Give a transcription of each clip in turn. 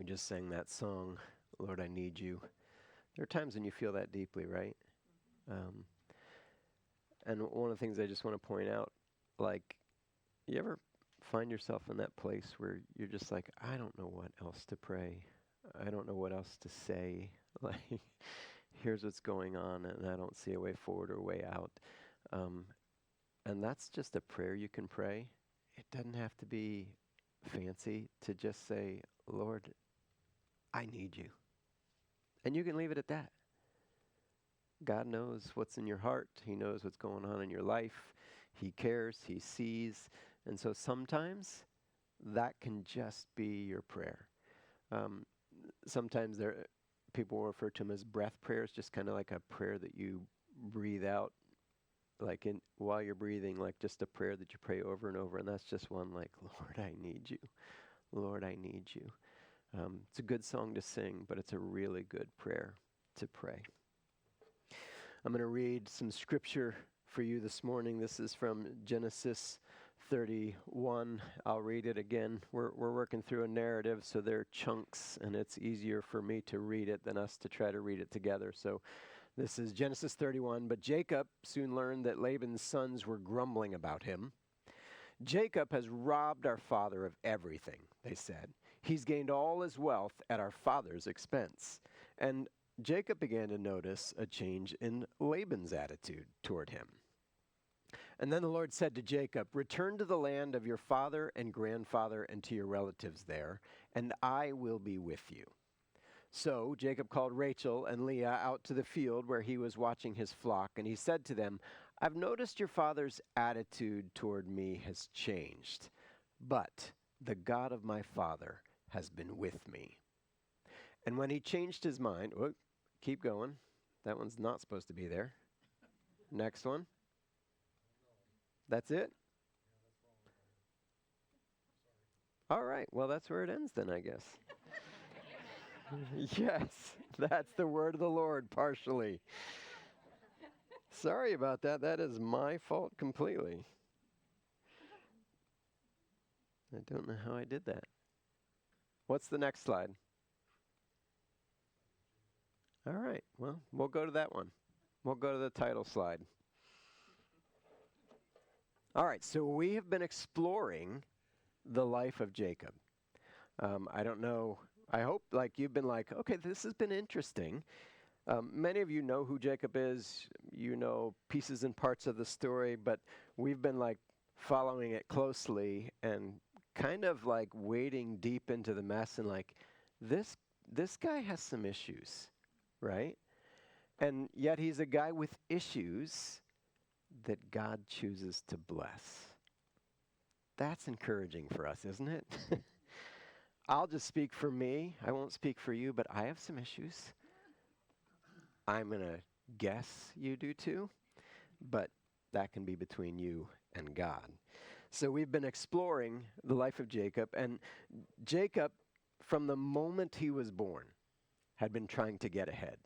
We just sang that song, Lord, I Need You. There are times when you feel that deeply, right? Um, and one of the things I just want to point out, like, you ever find yourself in that place where you're just like, I don't know what else to pray. I don't know what else to say. Like, here's what's going on, and I don't see a way forward or way out. Um, and that's just a prayer you can pray. It doesn't have to be fancy to just say, Lord, I need you. And you can leave it at that. God knows what's in your heart. He knows what's going on in your life. He cares. He sees. And so sometimes that can just be your prayer. Sometimes people refer to them as breath prayers, just kind of like a prayer that you breathe out, like while you're breathing, like just a prayer that you pray over and over. And that's just one like, Lord, I need you. Lord, I need you. It's a good song to sing, but it's a really good prayer to pray. I'm going to read some scripture for you this morning. This is from Genesis 31. I'll read it again. We're working through a narrative, so there are chunks, and it's easier for me to read it than us to try to read it together. So this is Genesis 31. But Jacob soon learned that Laban's sons were grumbling about him. Jacob has robbed our father of everything, they said. He's gained all his wealth at our father's expense. And Jacob began to notice a change in Laban's attitude toward him. And then the Lord said to Jacob, return to the land of your father and grandfather and to your relatives there, and I will be with you. So Jacob called Rachel and Leah out to the field where he was watching his flock, and he said to them, I've noticed your father's attitude toward me has changed, but the God of my father has been with me. And when he changed his mind, keep going. That one's not supposed to be there. Next one. That's it? All right. Well, that's where it ends then, I guess. Yes, that's the word of the Lord, partially. Sorry about that. That is my fault completely. I don't know how I did that. What's the next slide? All right. Well, we'll go to that one. We'll go to the title slide. All right. So we have been exploring the life of Jacob. I don't know. I hope like you've been like, okay, this has been interesting. Many of you know who Jacob is. You know pieces and parts of the story, but we've been like following it closely and kind of like wading deep into the mess and like this guy has some issues, right? And yet he's a guy with issues that God chooses to bless. That's encouraging for us, isn't it? I'll just speak for me. I won't speak for you, but I have some issues. I'm going to guess you do too, but that can be between you and God. So we've been exploring the life of Jacob, and Jacob, from the moment he was born, had been trying to get ahead.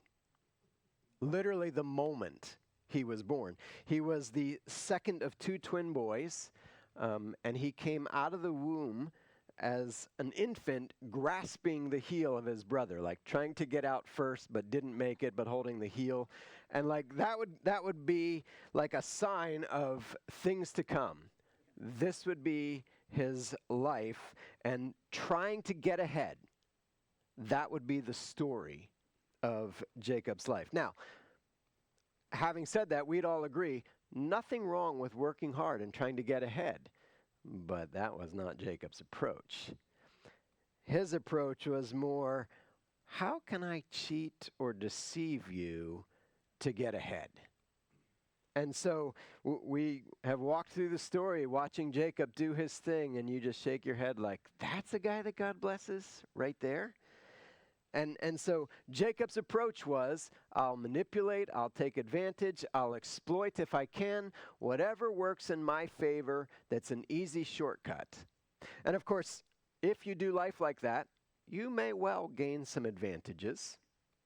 Literally the moment he was born. He was the second of two twin boys, and he came out of the womb as an infant grasping the heel of his brother, like trying to get out first but didn't make it, but holding the heel. And like that would be like a sign of things to come. This would be his life, and trying to get ahead. That would be the story of Jacob's life. Now, having said that, we'd all agree, nothing wrong with working hard and trying to get ahead. But that was not Jacob's approach. His approach was more, how can I cheat or deceive you to get ahead? And so we have walked through the story watching Jacob do his thing, and you just shake your head like, that's a guy that God blesses right there? And so Jacob's approach was, I'll manipulate, I'll take advantage, I'll exploit if I can, whatever works in my favor that's an easy shortcut. And of course, if you do life like that, you may well gain some advantages.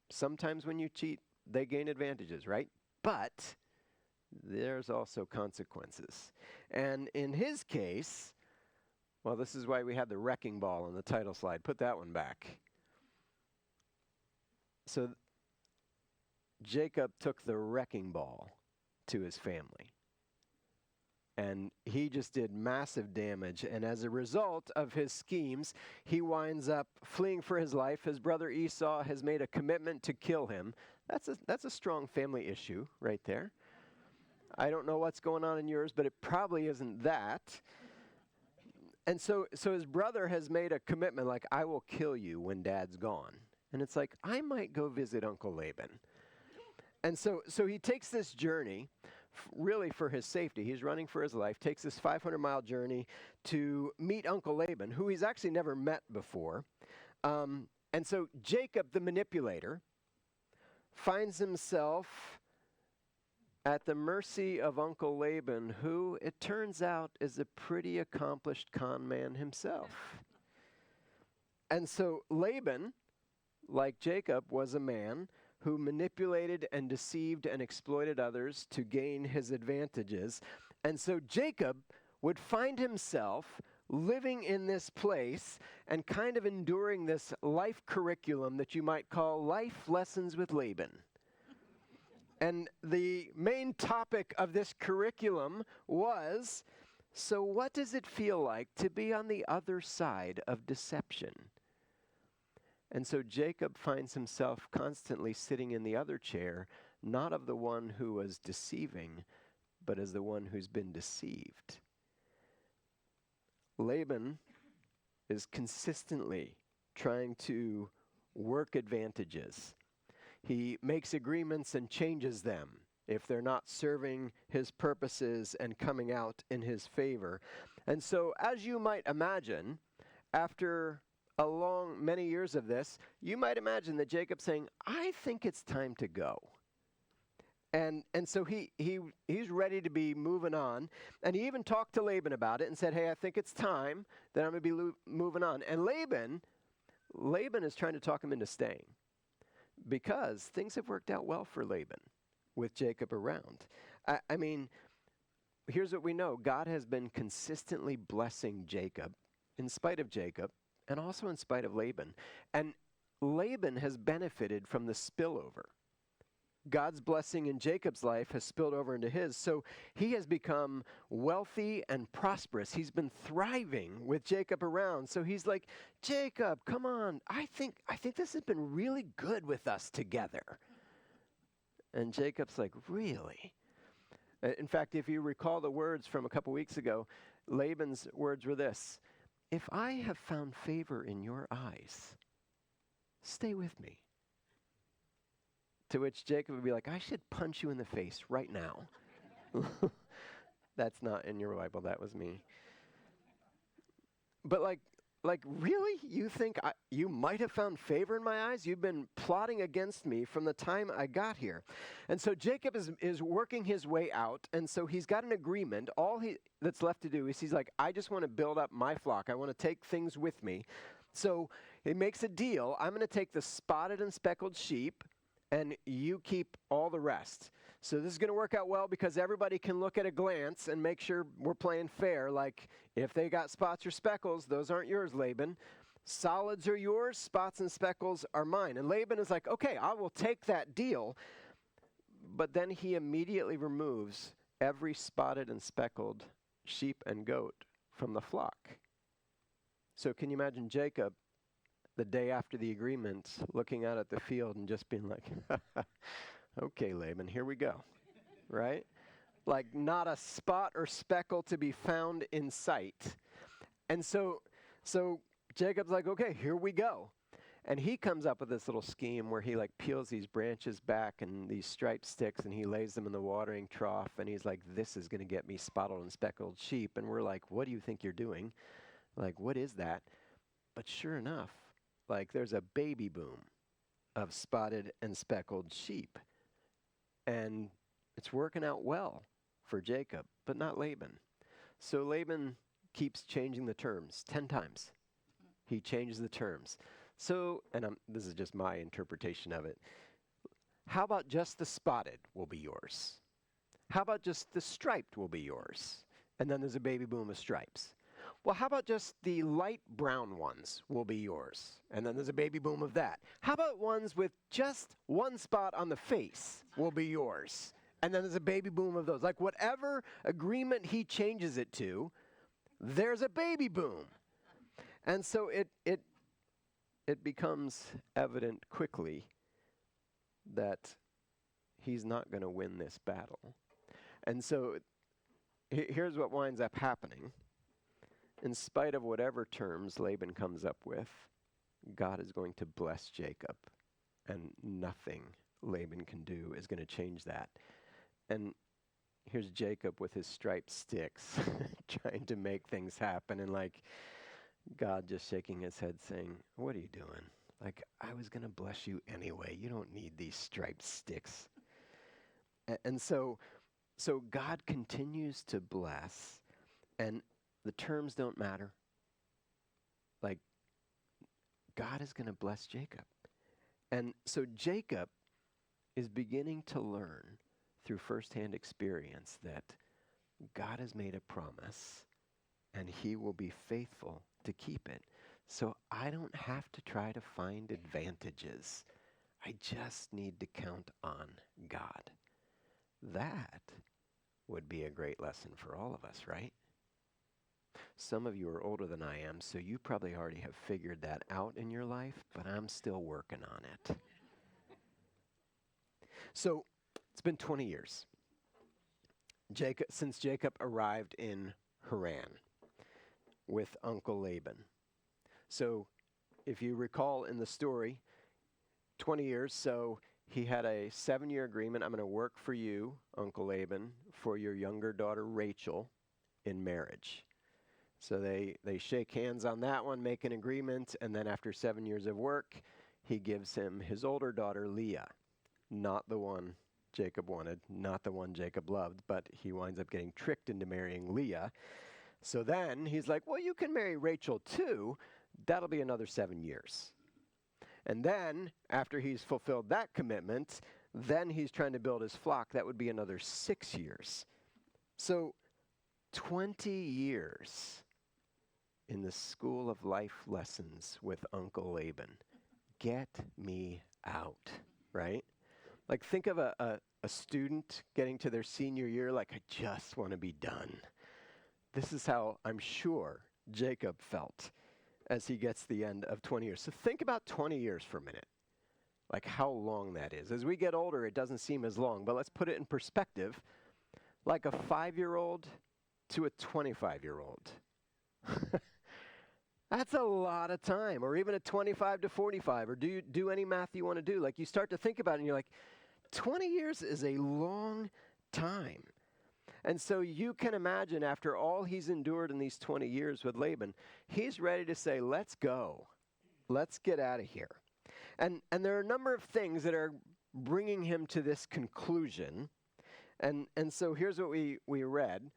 Sometimes when you cheat, they gain advantages, right? But there's also consequences. And in his case, well, this is why we had the wrecking ball on the title slide. Put that one back. So Jacob took the wrecking ball to his family. And he just did massive damage. And as a result of his schemes, he winds up fleeing for his life. His brother Esau has made a commitment to kill him. That's a strong family issue right there. I don't know what's going on in yours, but it probably isn't that. And so his brother has made a commitment, like, I will kill you when Dad's gone. And it's like, I might go visit Uncle Laban. And so he takes this journey, really for his safety. He's running for his life, takes this 500-mile journey to meet Uncle Laban, who he's actually never met before. And so Jacob, the manipulator, finds himself at the mercy of Uncle Laban, who, it turns out, is a pretty accomplished con man himself. And so Laban, like Jacob, was a man who manipulated and deceived and exploited others to gain his advantages. And so Jacob would find himself living in this place and kind of enduring this life curriculum that you might call Life Lessons with Laban. And the main topic of this curriculum was, so what does it feel like to be on the other side of deception? And so Jacob finds himself constantly sitting in the other chair, not of the one who was deceiving, but as the one who's been deceived. Laban is consistently trying to work advantages. He makes agreements and changes them if they're not serving his purposes and coming out in his favor. And so, as you might imagine, after many years of this, you might imagine that Jacob's saying, I think it's time to go. And so he's ready to be moving on. And he even talked to Laban about it and said, hey, I think it's time that I'm going to be moving on. And Laban is trying to talk him into staying, because things have worked out well for Laban with Jacob around. I mean, here's what we know. God has been consistently blessing Jacob, in spite of Jacob, and also in spite of Laban. And Laban has benefited from the spillover. God's blessing in Jacob's life has spilled over into his. So he has become wealthy and prosperous. He's been thriving with Jacob around. So he's like, Jacob, come on. I think this has been really good with us together. And Jacob's like, really? In fact, if you recall the words from a couple weeks ago, Laban's words were this: if I have found favor in your eyes, stay with me. To which Jacob would be like, I should punch you in the face right now. That's not in your Bible. That was me. But like really? You think you might have found favor in my eyes? You've been plotting against me from the time I got here. And so Jacob is working his way out. And so he's got an agreement. All that's left to do is he's like, I just want to build up my flock. I want to take things with me. So he makes a deal. I'm going to take the spotted and speckled sheep, and you keep all the rest. So this is going to work out well because everybody can look at a glance and make sure we're playing fair. Like, if they got spots or speckles, those aren't yours, Laban. Solids are yours, spots and speckles are mine. And Laban is like, okay, I will take that deal. But then he immediately removes every spotted and speckled sheep and goat from the flock. So can you imagine Jacob, the day after the agreement, looking out at the field and just being like, okay, Laban, here we go, right? Like, not a spot or speckle to be found in sight. And so Jacob's like, okay, here we go. And he comes up with this little scheme where he like peels these branches back and these striped sticks and he lays them in the watering trough. And he's like, this is going to get me spotted and speckled sheep. And we're like, what do you think you're doing? Like, what is that? But sure enough, like, there's a baby boom of spotted and speckled sheep. And it's working out well for Jacob, but not Laban. So Laban keeps changing the terms 10 times. He changes the terms. So, and this is just my interpretation of it. How about just the spotted will be yours? How about just the striped will be yours? And then there's a baby boom of stripes. Well, how about just the light brown ones will be yours? And then there's a baby boom of that. How about ones with just one spot on the face will be yours? And then there's a baby boom of those. Like whatever agreement he changes it to, there's a baby boom. And so it becomes evident quickly that he's not going to win this battle. And so here's what winds up happening. In spite of whatever terms Laban comes up with, God is going to bless Jacob, and nothing Laban can do is going to change that. And here's Jacob with his striped sticks trying to make things happen, and like God just shaking his head saying, what are you doing? Like, I was going to bless you anyway. You don't need these striped sticks. And so God continues to bless, and the terms don't matter. Like, God is going to bless Jacob. And so Jacob is beginning to learn through firsthand experience that God has made a promise, and he will be faithful to keep it. So I don't have to try to find advantages. I just need to count on God. That would be a great lesson for all of us, right? Some of you are older than I am, so you probably already have figured that out in your life, but I'm still working on it. So it's been 20 years since Jacob arrived in Haran with Uncle Laban. So if you recall in the story, 20 years, so he had a 7-year agreement. I'm going to work for you, Uncle Laban, for your younger daughter Rachel in marriage. So they shake hands on that one, make an agreement, and then after 7 years of work, he gives him his older daughter Leah, not the one Jacob wanted, not the one Jacob loved, but he winds up getting tricked into marrying Leah. So then he's like, well, you can marry Rachel too. That'll be another 7 years. And then after he's fulfilled that commitment, then he's trying to build his flock. That would be another 6 years. So 20 years in the school of life lessons with Uncle Laban. Get me out, right? Like think of a student getting to their senior year, like I just want to be done. This is how I'm sure Jacob felt as he gets to the end of 20 years. So think about 20 years for a minute, like how long that is. As we get older, it doesn't seem as long, but let's put it in perspective, like a 5-year-old to a 25-year-old. That's a lot of time, or even a 25 to 45, or do any math you want to do. Like you start to think about it and you're like, 20 years is a long time. And so you can imagine after all he's endured in these 20 years with Laban, he's ready to say, let's go. Let's get out of here. And there are a number of things that are bringing him to this conclusion. And so here's what we read.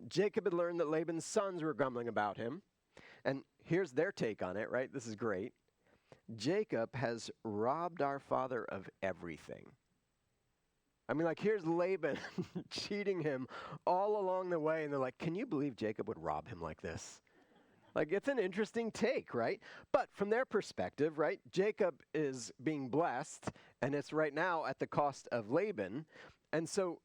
Jacob had learned that Laban's sons were grumbling about him. And here's their take on it, right? This is great. Jacob has robbed our father of everything. I mean, like, here's Laban cheating him all along the way, and they're like, can you believe Jacob would rob him like this? Like, it's an interesting take, right? But from their perspective, right, Jacob is being blessed, and it's right now at the cost of Laban. And so,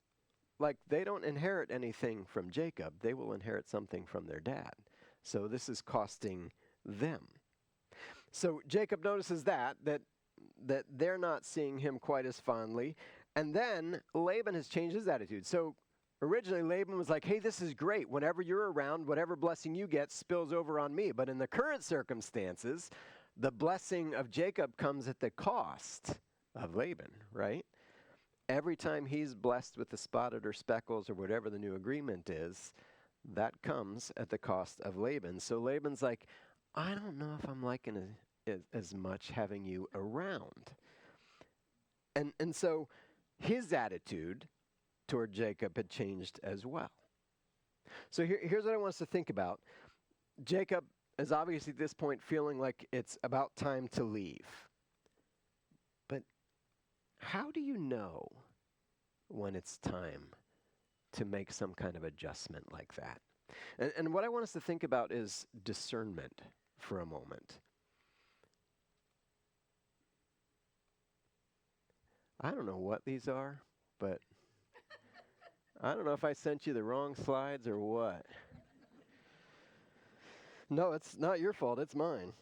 like, they don't inherit anything from Jacob. They will inherit something from their dad. So this is costing them. So Jacob notices that they're not seeing him quite as fondly. And then Laban has changed his attitude. So originally Laban was like, hey, this is great. Whenever you're around, whatever blessing you get spills over on me. But in the current circumstances, the blessing of Jacob comes at the cost of Laban, right? Every time he's blessed with the spotted or speckles or whatever the new agreement is, that comes at the cost of Laban. So Laban's like, I don't know if I'm liking as much having you around. And so his attitude toward Jacob had changed as well. So here's what I want us to think about. Jacob is obviously at this point feeling like it's about time to leave. But how do you know when it's time to make some kind of adjustment like that? And what I want us to think about is discernment for a moment. I don't know what these are, but I don't know if I sent you the wrong slides or what. No, it's not your fault, it's mine.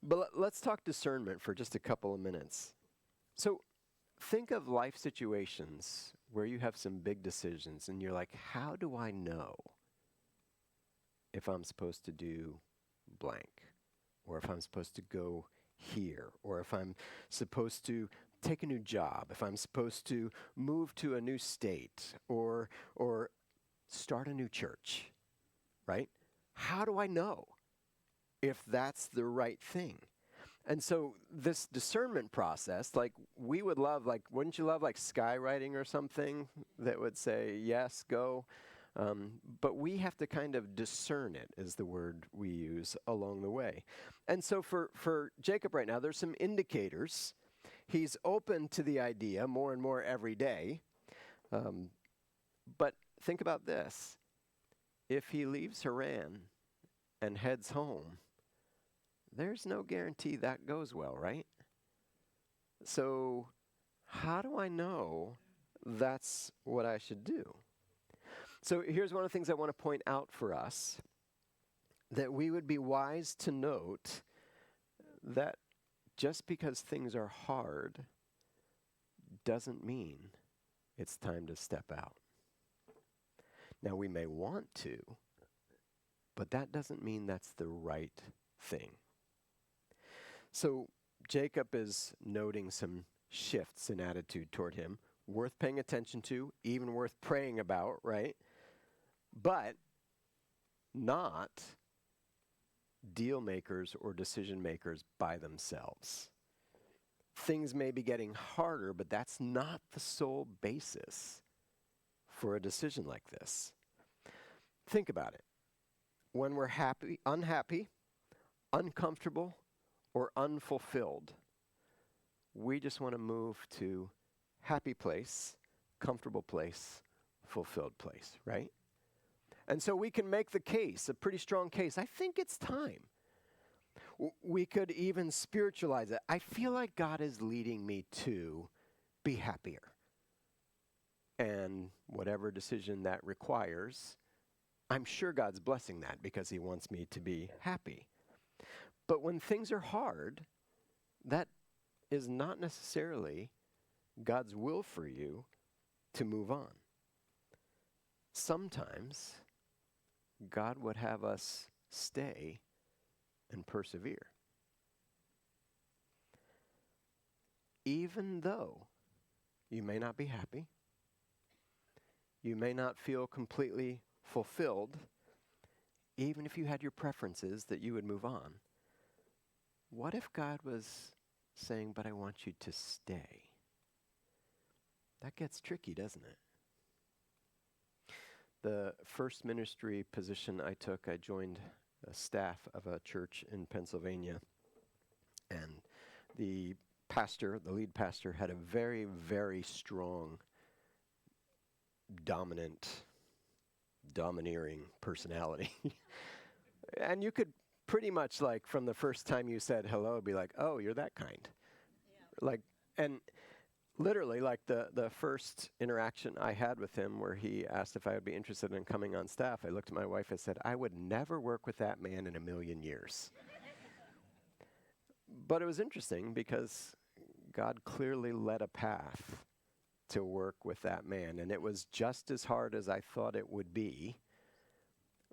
But let's talk discernment for just a couple of minutes. So think of life situations where you have some big decisions and you're like, how do I know if I'm supposed to do blank? Or if I'm supposed to go here? Or if I'm supposed to take a new job? If I'm supposed to move to a new state? Or start a new church? Right? How do I know if that's the right thing? And so this discernment process, like we would love, like, wouldn't you love like skywriting or something that would say, yes, go? But we have to kind of discern it is the word we use along the way. And so for Jacob right now, there's some indicators. He's open to the idea more and more every day. But think about this. If he leaves Haran and heads home, there's no guarantee that goes well, right? So how do I know that's what I should do? So here's one of the things I want to point out for us, that we would be wise to note that just because things are hard doesn't mean it's time to step out. Now, we may want to, but that doesn't mean that's the right thing. So Jacob is noting some shifts in attitude toward him, worth paying attention to, even worth praying about, right? But not deal makers or decision makers by themselves. Things may be getting harder, but that's not the sole basis for a decision like this. Think about it. When we're unhappy, uncomfortable, or unfulfilled, we just want to move to happy place, comfortable place, fulfilled place, right? And so we can make the case, a pretty strong case. I think it's time. We could even spiritualize it. I feel like God is leading me to be happier. And whatever decision that requires, I'm sure God's blessing that because he wants me to be happy. But when things are hard, that is not necessarily God's will for you to move on. Sometimes God would have us stay and persevere. Even though you may not be happy, you may not feel completely fulfilled, even if you had your preferences that you would move on. What if God was saying, but I want you to stay? That gets tricky, doesn't it? The first ministry position I took, I joined a staff of a church in Pennsylvania. And the pastor, the lead pastor, had a very, very strong, domineering personality. And you could pretty much, like, from the first time you said hello, be like, oh, you're that kind. Yeah. Like, and literally, like, the first interaction I had with him where he asked if I would be interested in coming on staff, I looked at my wife and said, I would never work with that man in a million years. But it was interesting because God clearly led a path to work with that man, and it was just as hard as I thought it would be.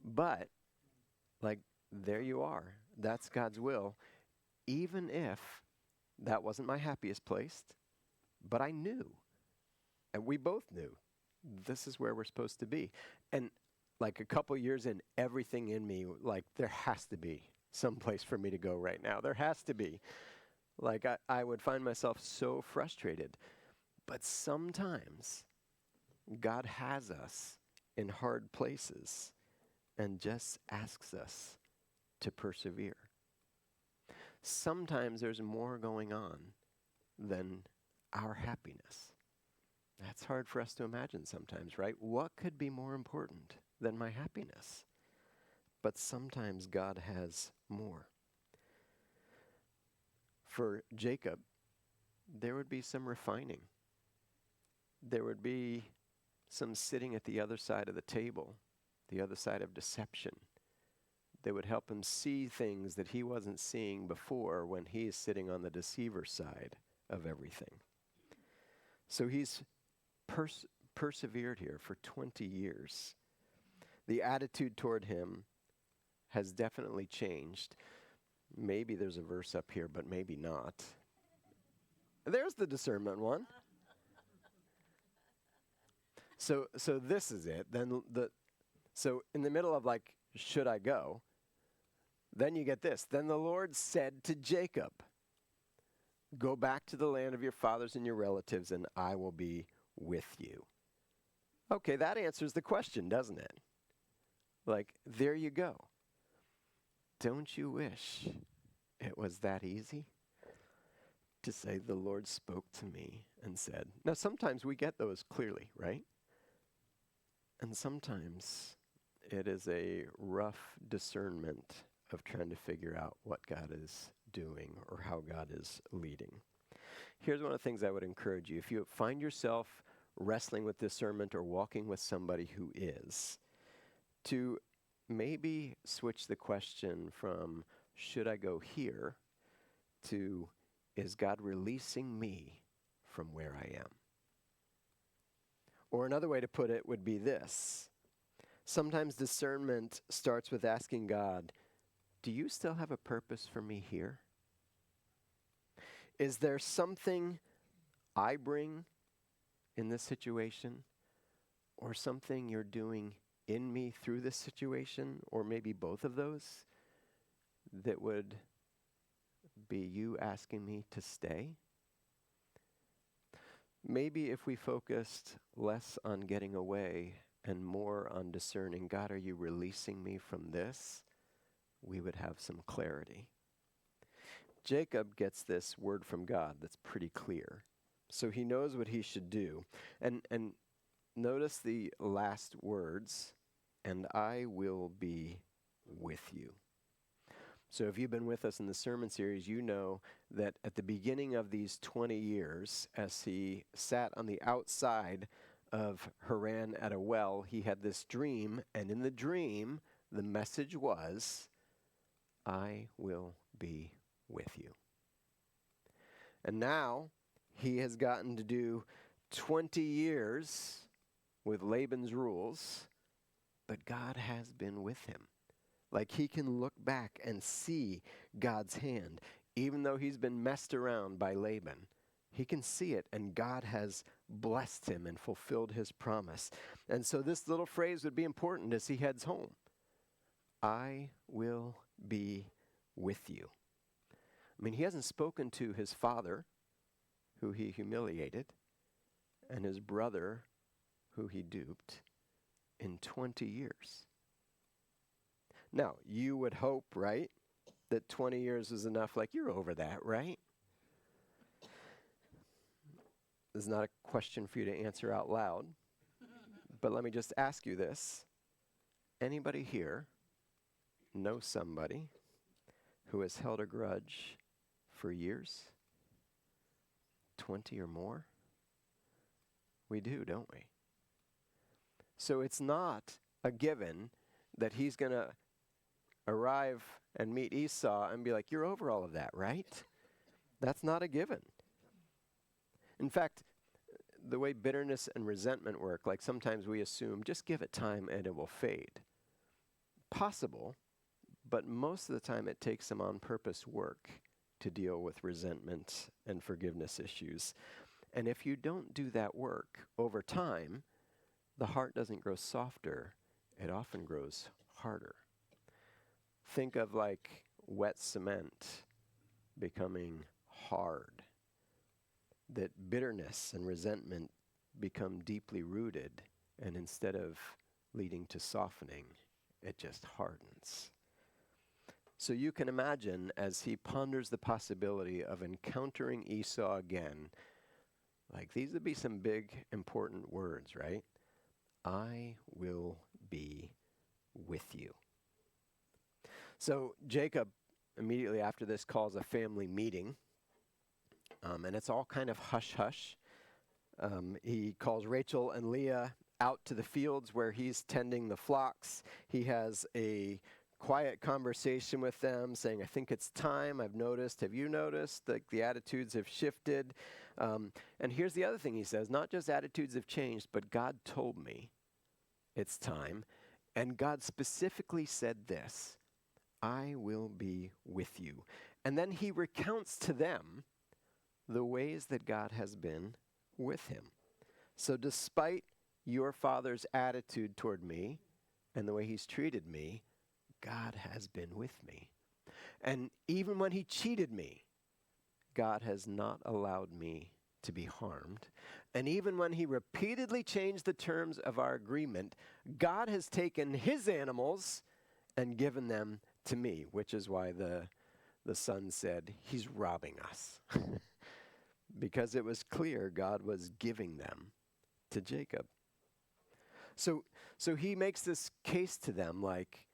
But, like, there you are. That's God's will. Even if that wasn't my happiest place, but I knew, and we both knew, this is where we're supposed to be. And like a couple years in, everything in me, like, there has to be some place for me to go right now. There has to be. Like, I would find myself so frustrated. But sometimes God has us in hard places and just asks us to persevere. Sometimes there's more going on than our happiness. That's hard for us to imagine sometimes, right? What could be more important than my happiness. But sometimes God has more. For Jacob, there would be some refining. There would be some sitting at the other side of the table, the other side of deception, that would help him see things that he wasn't seeing before when he's sitting on the deceiver side of everything. So he's persevered here for 20 years. The attitude toward him has definitely changed. Maybe there's a verse up here, but maybe not. There's the discernment one. So this is it. So in the middle of like, should I go? Then you get this. Then the Lord said to Jacob, go back to the land of your fathers and your relatives, and I will be with you. Okay, that answers the question, doesn't it? Like, there you go. Don't you wish it was that easy to say the Lord spoke to me and said? Now, sometimes we get those clearly, right? And sometimes it is a rough discernment of trying to figure out what God is doing or how God is leading. Here's one of the things I would encourage you. If you find yourself wrestling with discernment or walking with somebody who is, to maybe switch the question from, should I go here, to, is God releasing me from where I am? Or another way to put it would be this. Sometimes discernment starts with asking God, do you still have a purpose for me here? Is there something I bring in this situation, or something you're doing in me through this situation, or maybe both of those, that would be you asking me to stay? Maybe if we focused less on getting away and more on discerning, God, are you releasing me from this? We would have some clarity. Jacob gets this word from God that's pretty clear. So he knows what he should do. And notice the last words, and I will be with you. So if you've been with us in the sermon series, you know that at the beginning of these 20 years, as he sat on the outside of Haran at a well, he had this dream, and in the dream, the message was, I will be with you. And now, he has gotten to do 20 years with Laban's rules, but God has been with him. Like, he can look back and see God's hand. Even though he's been messed around by Laban, he can see it, and God has blessed him and fulfilled his promise. And so this little phrase would be important as he heads home. I will be with you. I mean, he hasn't spoken to his father, who he humiliated, and his brother, who he duped, in 20 years. Now, you would hope, right, that 20 years is enough. Like, you're over that, right? This is not a question for you to answer out loud, but let me just ask you this. Anybody here know somebody who has held a grudge for years? 20 or more? We do, don't we? So it's not a given that he's going to arrive and meet Esau and be like, you're over all of that, right? That's not a given. In fact, the way bitterness and resentment work, like sometimes we assume, just give it time and it will fade. Possible, but most of the time it takes some on-purpose work to deal with resentment and forgiveness issues. And if you don't do that work over time, the heart doesn't grow softer, it often grows harder. Think of like wet cement becoming hard. That bitterness and resentment become deeply rooted, and instead of leading to softening, it just hardens. So you can imagine, as he ponders the possibility of encountering Esau again, like these would be some big, important words, right? I will be with you. So Jacob, immediately after this, calls a family meeting, and it's all kind of hush-hush. He calls Rachel and Leah out to the fields where he's tending the flocks. He has a quiet conversation with them, saying, I think it's time. I've noticed. Have you noticed? The attitudes have shifted. And here's the other thing he says. Not just attitudes have changed, but God told me it's time. And God specifically said this, I will be with you. And then he recounts to them the ways that God has been with him. So despite your father's attitude toward me and the way he's treated me, God has been with me. And even when he cheated me, God has not allowed me to be harmed. And even when he repeatedly changed the terms of our agreement, God has taken his animals and given them to me, which is why the son said, he's robbing us. Because it was clear God was giving them to Jacob. So he makes this case to them like,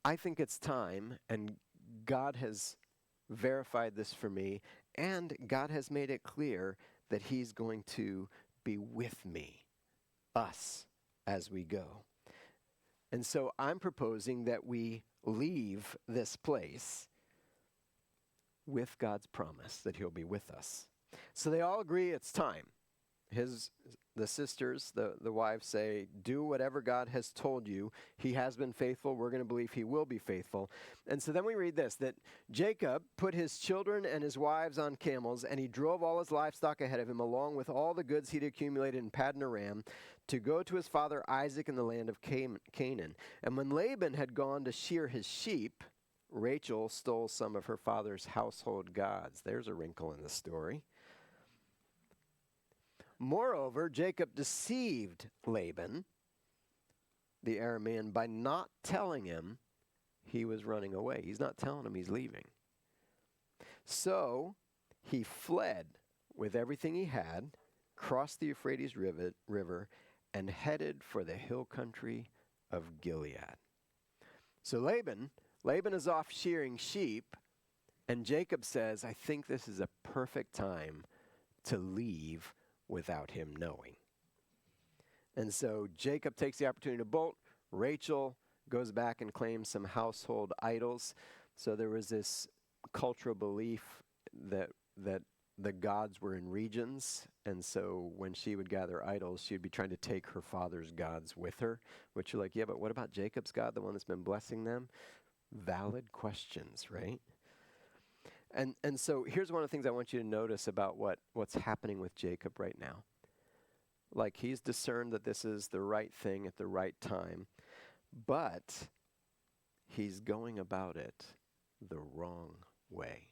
I think it's time, and God has verified this for me, and God has made it clear that he's going to be with me, us, as we go. And so I'm proposing that we leave this place with God's promise that he'll be with us. So they all agree it's time. The sisters, the wives say, do whatever God has told you. He has been faithful. We're going to believe he will be faithful. And so then we read this, that Jacob put his children and his wives on camels, and he drove all his livestock ahead of him, along with all the goods he'd accumulated in Paddan Aram, to go to his father Isaac in the land of Canaan. And when Laban had gone to shear his sheep, Rachel stole some of her father's household gods. There's a wrinkle in the story. Moreover, Jacob deceived Laban, the Aramean, by not telling him he was running away. He's not telling him he's leaving. So he fled with everything he had, crossed the Euphrates River, and headed for the hill country of Gilead. So Laban is off shearing sheep, and Jacob says, I think this is a perfect time to leave without him knowing. And so Jacob takes the opportunity to bolt. Rachel goes back and claims some household idols. So there was this cultural belief that the gods were in regions, and so when she would gather idols, she'd be trying to take her father's gods with her, which you're like, yeah, but what about Jacob's God, the one that's been blessing them? Valid questions, right? And so here's one of the things I want you to notice about what's happening with Jacob right now. Like, he's discerned that this is the right thing at the right time, but he's going about it the wrong way.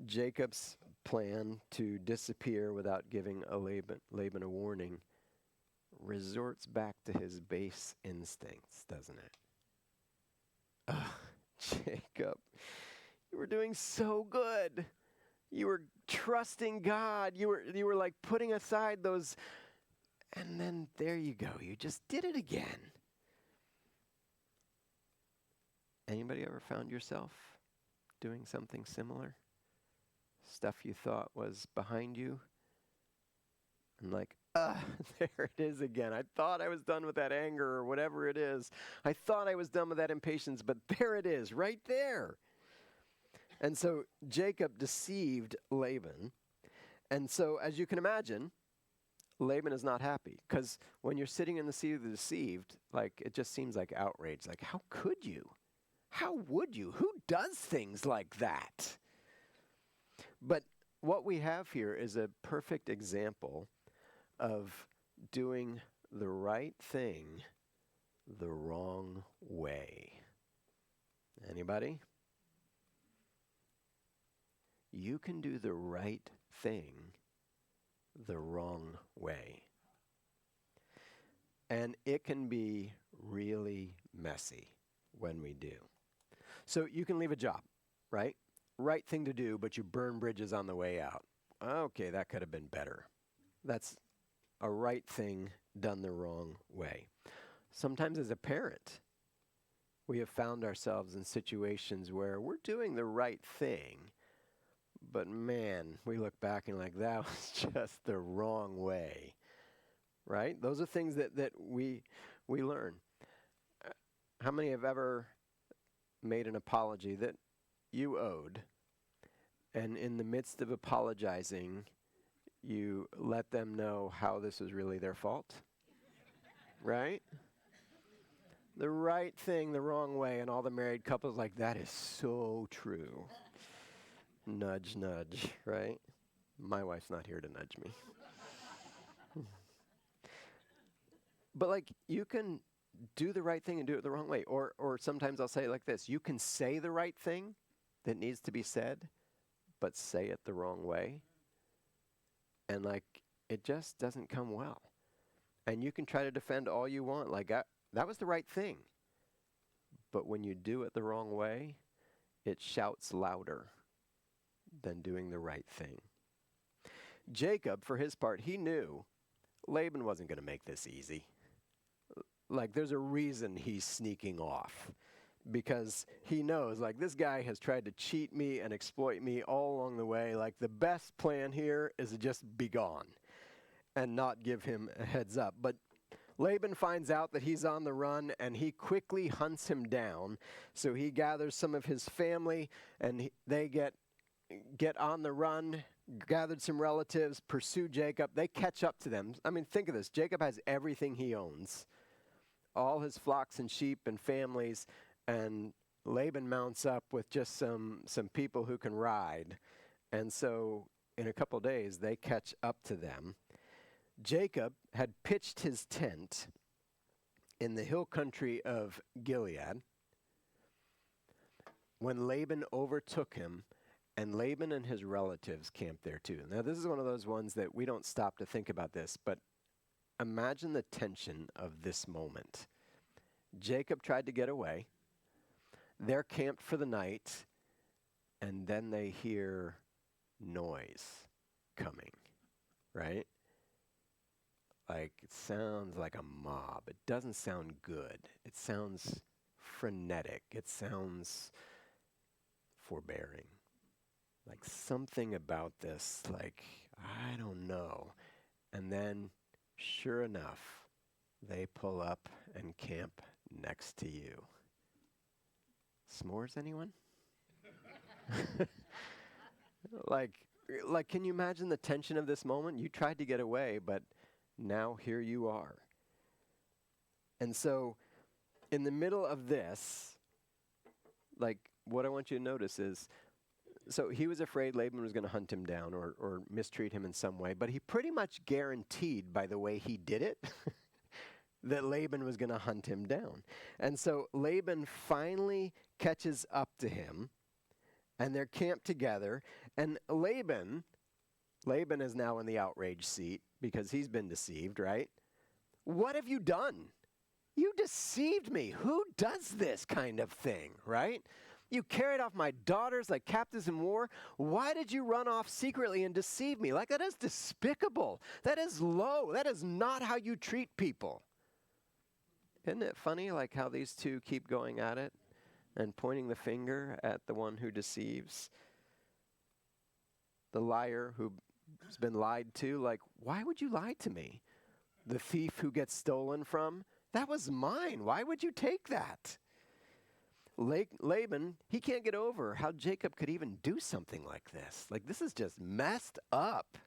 Jacob's plan to disappear without giving Laban a warning resorts back to his base instincts, doesn't it? Jacob, you were doing so good. You were trusting God. You were like putting aside those, and then there you go. You just did it again. Anybody ever found yourself doing something similar? Stuff you thought was behind you, and like, there it is again. I thought I was done with that anger or whatever it is. I thought I was done with that impatience, but there it is, right there. And so Jacob deceived Laban. And so, as you can imagine, Laban is not happy, because when you're sitting in the seat of the deceived, like, it just seems like outrage. Like, how could you? How would you? Who does things like that? But what we have here is a perfect example of doing the right thing the wrong way. Anybody? You can do the right thing the wrong way. And it can be really messy when we do. So you can leave a job, right? Right thing to do, but you burn bridges on the way out. Okay, that could have been better. That's a right thing done the wrong way. Sometimes as a parent, we have found ourselves in situations where we're doing the right thing, but man, we look back and like, that was just the wrong way, right? Those are things that we learn. How many have ever made an apology that you owed, and in the midst of apologizing, you let them know how this was really their fault? Right? The right thing the wrong way, and all the married couples like, that is so true. Nudge, nudge, right? My wife's not here to nudge me. But like, you can do the right thing and do it the wrong way. Or sometimes I'll say it like this: you can say the right thing that needs to be said, but say it the wrong way. And like, it just doesn't come well. And you can try to defend all you want, like, that was the right thing. But when you do it the wrong way, it shouts louder than doing the right thing. Jacob, for his part, he knew Laban wasn't going to make this easy. Like, there's a reason he's sneaking off, because he knows, like, this guy has tried to cheat me and exploit me all along the way. Like, the best plan here is to just be gone and not give him a heads up. But Laban finds out that he's on the run, and he quickly hunts him down. So he gathers some of his family, and they get on the run, gathered some relatives, pursue Jacob. They catch up to them. I mean, think of this. Jacob has everything he owns, all his flocks and sheep and families, and Laban mounts up with just some people who can ride. And so in a couple days, they catch up to them. Jacob had pitched his tent in the hill country of Gilead when Laban overtook him, and Laban and his relatives camped there too. Now, this is one of those ones that we don't stop to think about this, but imagine the tension of this moment. Jacob tried to get away. They're camped for the night, and then they hear noise coming, right? Like, it sounds like a mob. It doesn't sound good. It sounds frenetic. It sounds forbearing. Like, something about this, like, I don't know. And then, sure enough, they pull up and camp next to you. S'mores, anyone? Like, can you imagine the tension of this moment? You tried to get away, but now here you are. And so, in the middle of this, like, what I want you to notice is, so he was afraid Laban was going to hunt him down or mistreat him in some way, but he pretty much guaranteed by the way he did it that Laban was going to hunt him down. And so Laban finally catches up to him, and they're camped together, and Laban is now in the outrage seat because he's been deceived, right? What have you done? You deceived me. Who does this kind of thing, right? You carried off my daughters like captives in war. Why did you run off secretly and deceive me? Like, that is despicable. That is low. That is not how you treat people. Isn't it funny, like, how these two keep going at it and pointing the finger at the one who deceives? The liar who's been lied to, like, why would you lie to me? The thief who gets stolen from, that was mine. Why would you take that? Laban, he can't get over how Jacob could even do something like this. Like, this is just messed up.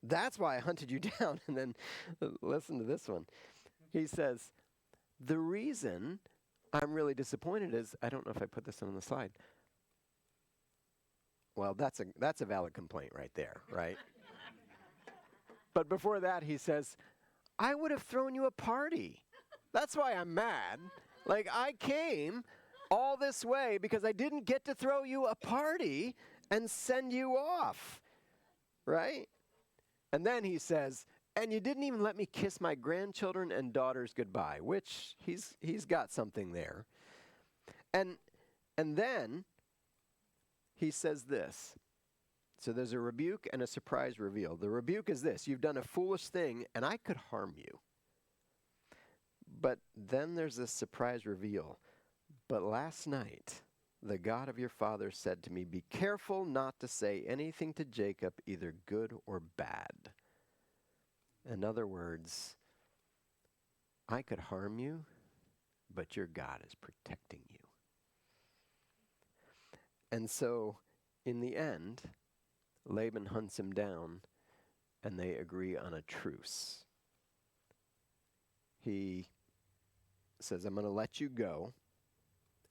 That's why I hunted you down. And then listen to this one. He says, the reason I'm really disappointed is, I don't know if I put this on the slide. Well, that's a valid complaint right there, right? But before that, he says, I would have thrown you a party. That's why I'm mad. Like, I came all this way because I didn't get to throw you a party and send you off, right? And then he says, and you didn't even let me kiss my grandchildren and daughters goodbye, which he's got something there. And then he says this. So there's a rebuke and a surprise reveal. The rebuke is this: you've done a foolish thing, and I could harm you. But then there's this surprise reveal. But last night, the God of your father said to me, be careful not to say anything to Jacob, either good or bad. In other words, I could harm you, but your God is protecting you. And so, in the end, Laban hunts him down, and they agree on a truce. He says, I'm going to let you go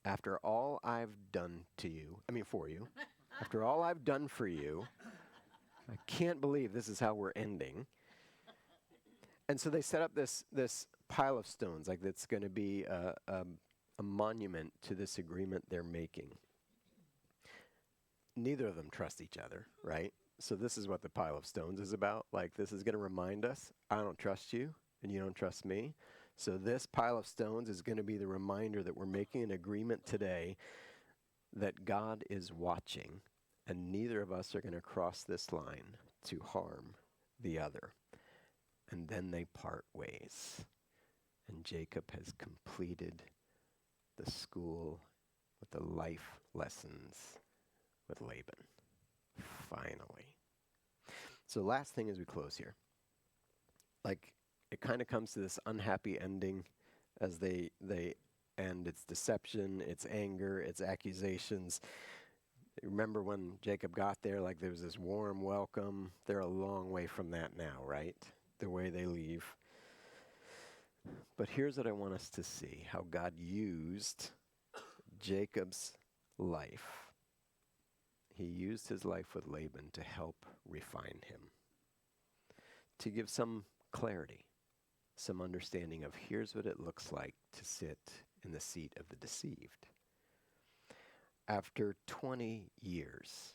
after all I've done for you. After all I've done for you, I can't believe this is how we're ending. And so they set up this pile of stones, like that's going to be a monument to this agreement they're making. Neither of them trust each other, right? So this is what the pile of stones is about. Like, this is going to remind us, I don't trust you, and you don't trust me. So this pile of stones is going to be the reminder that we're making an agreement today that God is watching, and neither of us are going to cross this line to harm the other. And then they part ways. And Jacob has completed the school with the life lessons with Laban. Finally. So last thing as we close here. Like, it kind of comes to this unhappy ending as they end. It's deception, it's anger, it's accusations. Remember when Jacob got there, like there was this warm welcome. They're a long way from that now, right? The way they leave. But here's what I want us to see, how God used Jacob's life. He used his life with Laban to help refine him, to give some clarity, some understanding of here's what it looks like to sit in the seat of the deceived. After 20 years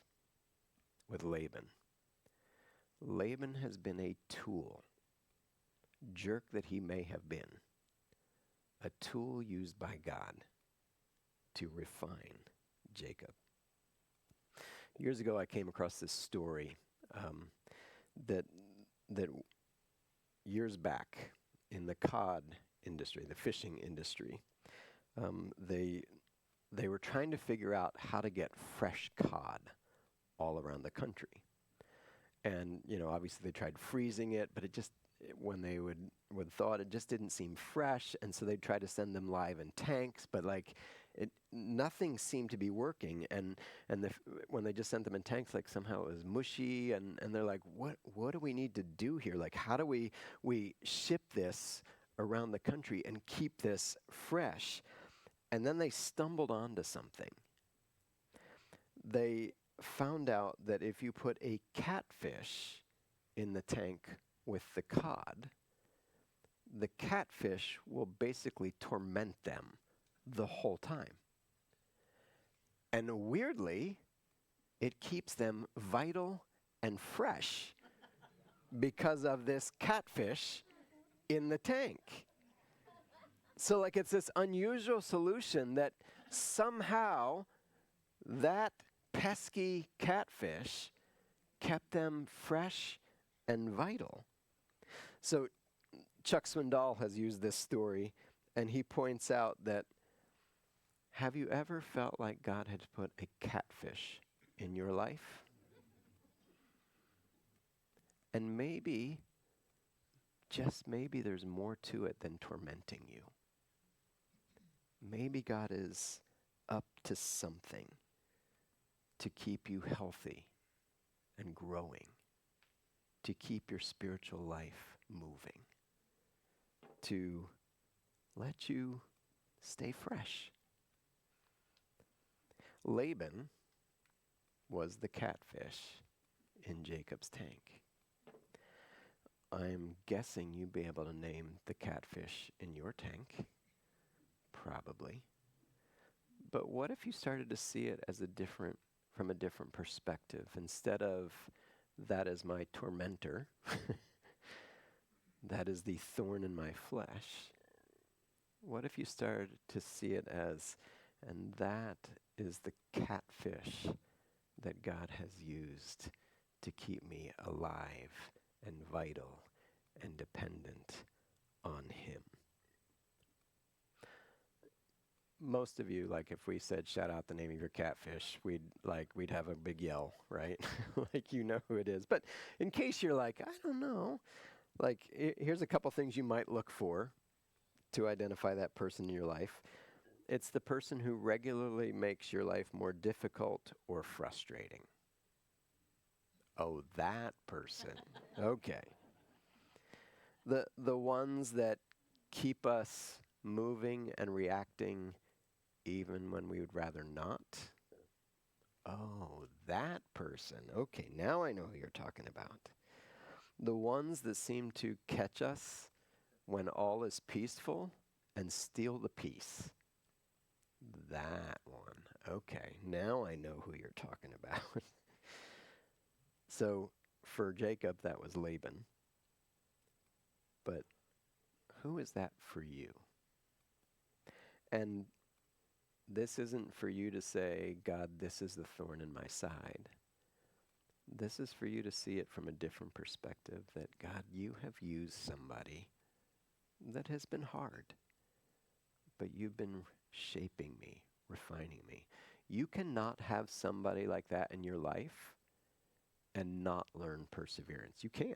with Laban, Laban has been a tool, jerk that he may have been, a tool used by God to refine Jacob. Years ago, I came across this story that years back in the cod industry, the fishing industry, they were trying to figure out how to get fresh cod all around the country. And, obviously they tried freezing it, but when they would thaw it just didn't seem fresh. And so they'd try to send them live in tanks, but nothing seemed to be working. And when they just sent them in tanks, like somehow it was mushy. And they're like, what do we need to do here? Like, how do we ship this around the country and keep this fresh? And then they stumbled onto something. They found out that if you put a catfish in the tank with the cod, the catfish will basically torment them the whole time. And weirdly, it keeps them vital and fresh because of this catfish in the tank. So it's this unusual solution that somehow that pesky catfish kept them fresh and vital. So Chuck Swindoll has used this story, and he points out that, have you ever felt like God had put a catfish in your life? And maybe, just maybe, there's more to it than tormenting you. Maybe God is up to something to keep you healthy and growing, to keep your spiritual life moving, to let you stay fresh. Laban was the catfish in Jacob's tank. I'm guessing you'd be able to name the catfish in your tank. Probably. But what if you started to see it as from a different perspective? Instead of, that is my tormentor, that is the thorn in my flesh. What if you started to see it as, and that is the catfish that God has used to keep me alive and vital and dependent on him. Most of you, like if we said shout out the name of your catfish, we'd have a big yell, right? Like you know who it is. But in case you're like, I don't know, like here's a couple things you might look for to identify that person in your life. It's the person who regularly makes your life more difficult or frustrating. Oh, that person. Okay. The ones that keep us moving and reacting even when we would rather not. Oh, that person. Okay, now I know who you're talking about. The ones that seem to catch us when all is peaceful and steal the peace. That one. Okay, now I know who you're talking about. So for Jacob, that was Laban. But who is that for you? And this isn't for you to say, God, this is the thorn in my side. This is for you to see it from a different perspective, that God, you have used somebody that has been hard, but you've been shaping me, refining me. You cannot have somebody like that in your life and not learn perseverance. You can't.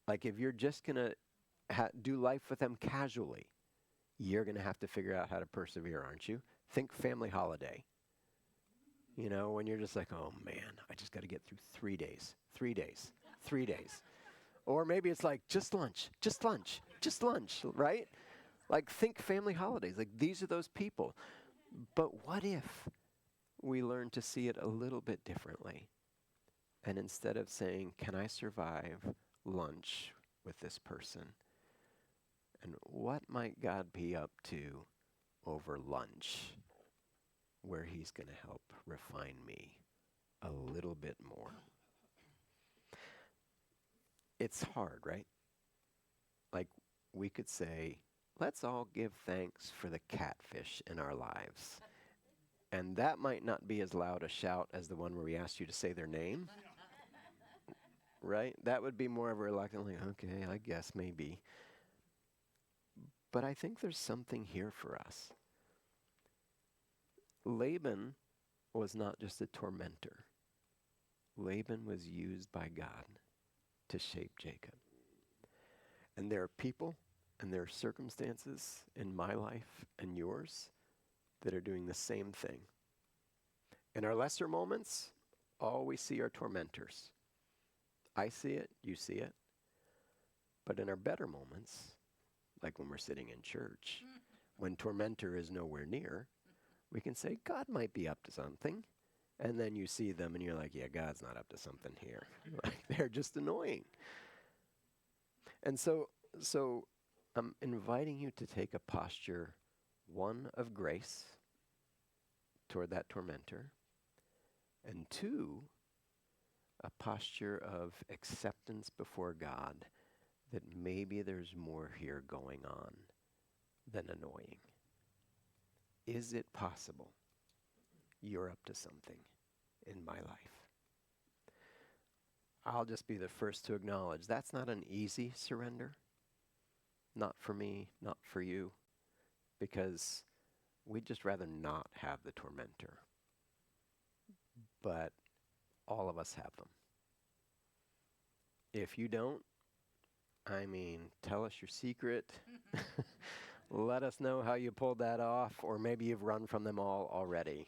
Like if you're just going to do life with them casually, you're going to have to figure out how to persevere, aren't you? Think family holiday. You know, when you're just like, oh man, I just got to get through 3 days, 3 days, 3 days. Or maybe it's like, just lunch, right? Like think family holidays. Like these are those people. But what if we learn to see it a little bit differently? And instead of saying, can I survive lunch with this person? And what might God be up to over lunch where he's going to help refine me a little bit more? It's hard, right? Like we could say, let's all give thanks for the catfish in our lives. And that might not be as loud a shout as the one where we asked you to say their name. Right? That would be more of a reluctant, like, okay, I guess maybe. But I think there's something here for us. Laban was not just a tormentor. Laban was used by God to shape Jacob. And there are people and there are circumstances in my life and yours that are doing the same thing. In our lesser moments, all we see are tormentors. I see it, you see it. But in our better moments, like when we're sitting in church, when tormentor is nowhere near, we can say, God might be up to something. And then you see them and you're like, yeah, God's not up to something here. Like, they're just annoying. And so I'm inviting you to take a posture, one, of grace toward that tormentor, and two, a posture of acceptance before God that maybe there's more here going on than annoying. Is it possible you're up to something in my life? I'll just be the first to acknowledge that's not an easy surrender. Not for me, not for you, because we'd just rather not have the tormentor. But all of us have them. If you don't, I mean, tell us your secret. Let us know how you pulled that off, or maybe you've run from them all already.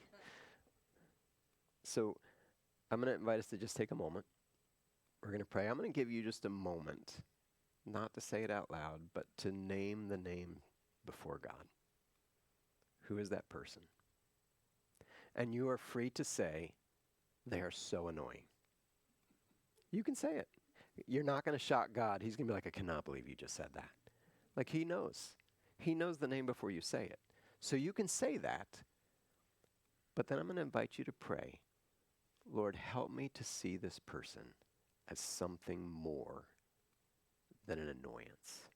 So I'm going to invite us to just take a moment. We're going to pray. I'm going to give you just a moment, not to say it out loud, but to name the name before God. Who is that person? And you are free to say, they are so annoying. You can say it. You're not going to shock God. He's going to be like, I cannot believe you just said that. Like he knows. He knows the name before you say it. So you can say that, but then I'm going to invite you to pray. Lord, help me to see this person as something more than an annoyance,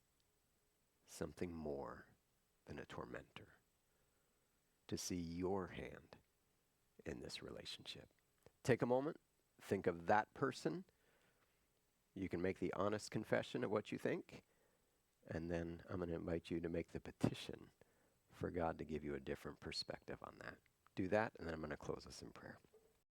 something more than a tormentor, to see your hand in this relationship. Take a moment, think of that person. You can make the honest confession of what you think. And then I'm going to invite you to make the petition for God to give you a different perspective on that. Do that, and then I'm going to close us in prayer.